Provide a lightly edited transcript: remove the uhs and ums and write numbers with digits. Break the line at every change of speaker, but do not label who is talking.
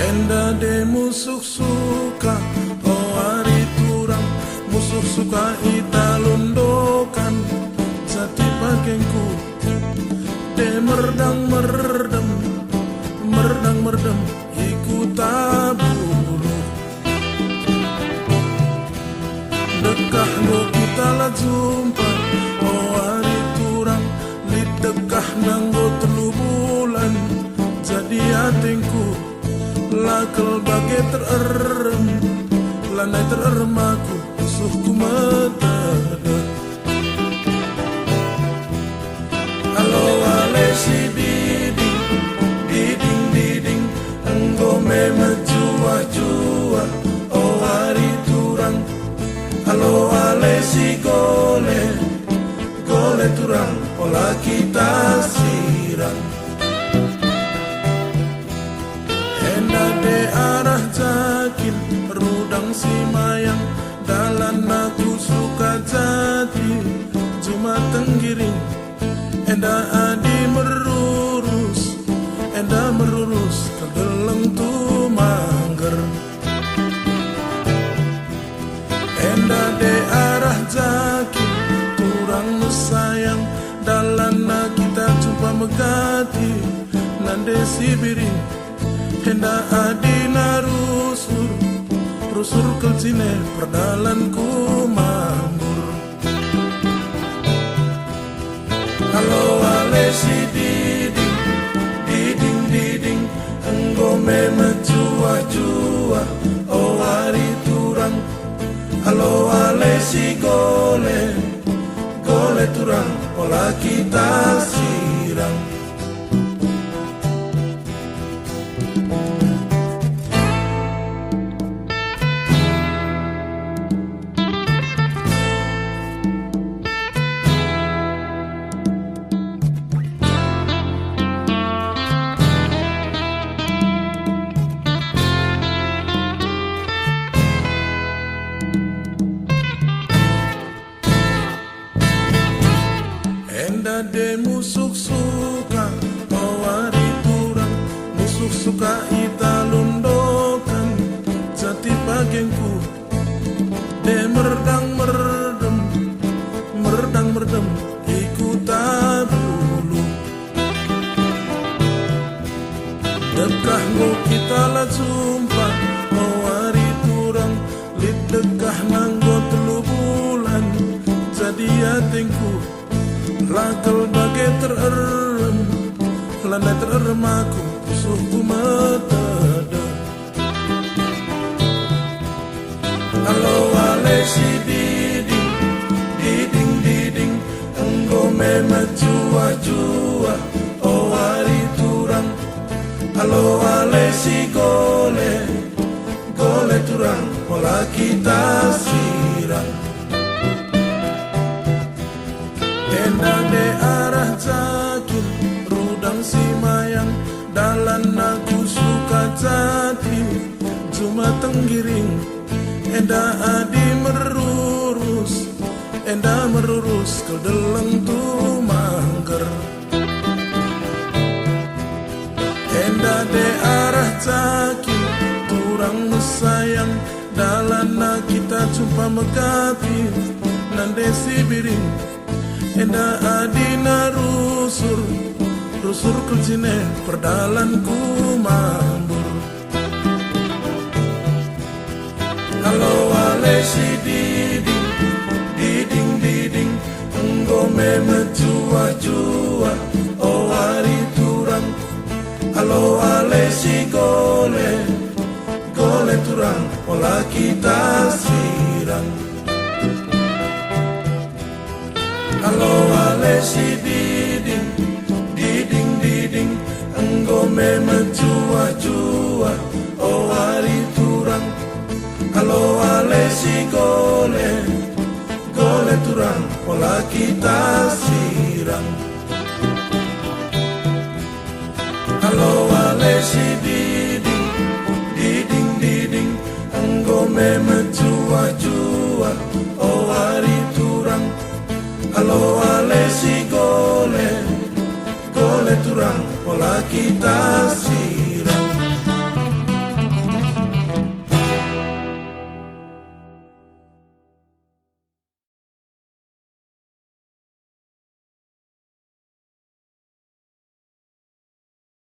Enda de musuh suka, oh hari turang musuh suka ita lundokan jati pakengku de merdang merdem merdang merdem iku taburu dekah lo kita la jumpa oh hari turang li dekah nanggo telu bulan jadi hatiku lakel bagai tererem lanai tererem aku musuhku metade halo ale si diding diding diding engkau memang jua-jua oh hari turang halo ale si gole gole turang olah kita sirang de arah jakin rudang si mayang dalan aku suka jati cuma tenggiring enda adi merurus kedeleng tu mangger enda de arah jakin turang sayang dalan kita jumpa megati nande si biring enda adina rusur kelcine perdalanku mambur halo ale si diding diding diding engkau memang jua-jua oh hari turang halo ale si gole gole turang olah kita sirang enda de musuh suka oh hari turang musuh suka ita lundokan jati pakengku de merdang merdem merdang merdem iku tabulu dekah lo kita la jumpa oh hari turang lit dekah nanggo telu bulan jadi hatiku lakel bagai tererem lanai tererem aku musuhku metade halo ale si diding diding diding engkau memang jua-jua oh hari turang halo ale si gole gole turang olah kita sirang enda de arah jakin rudang si mayang dalan aku suka jati cuma tenggiring enda adi merurus kedeleng tu mangger enda de arah jakin turang sayang dalan kita jumpa megati nande si biring enda adina rusur kelcine perdalanku mambur halo ale si diding diding diding engkau memang jua-jua oh hari turang halo ale si gole gole turang olah kita sirang halo ale si diding diding diding engkau memang jua-jua oh hari turang halo ale si gole gole turang olah kita sirang halo ale si diding diding diding engkau memang jua-jua oh hari turang halo ale si gole gole turang olah kita sirang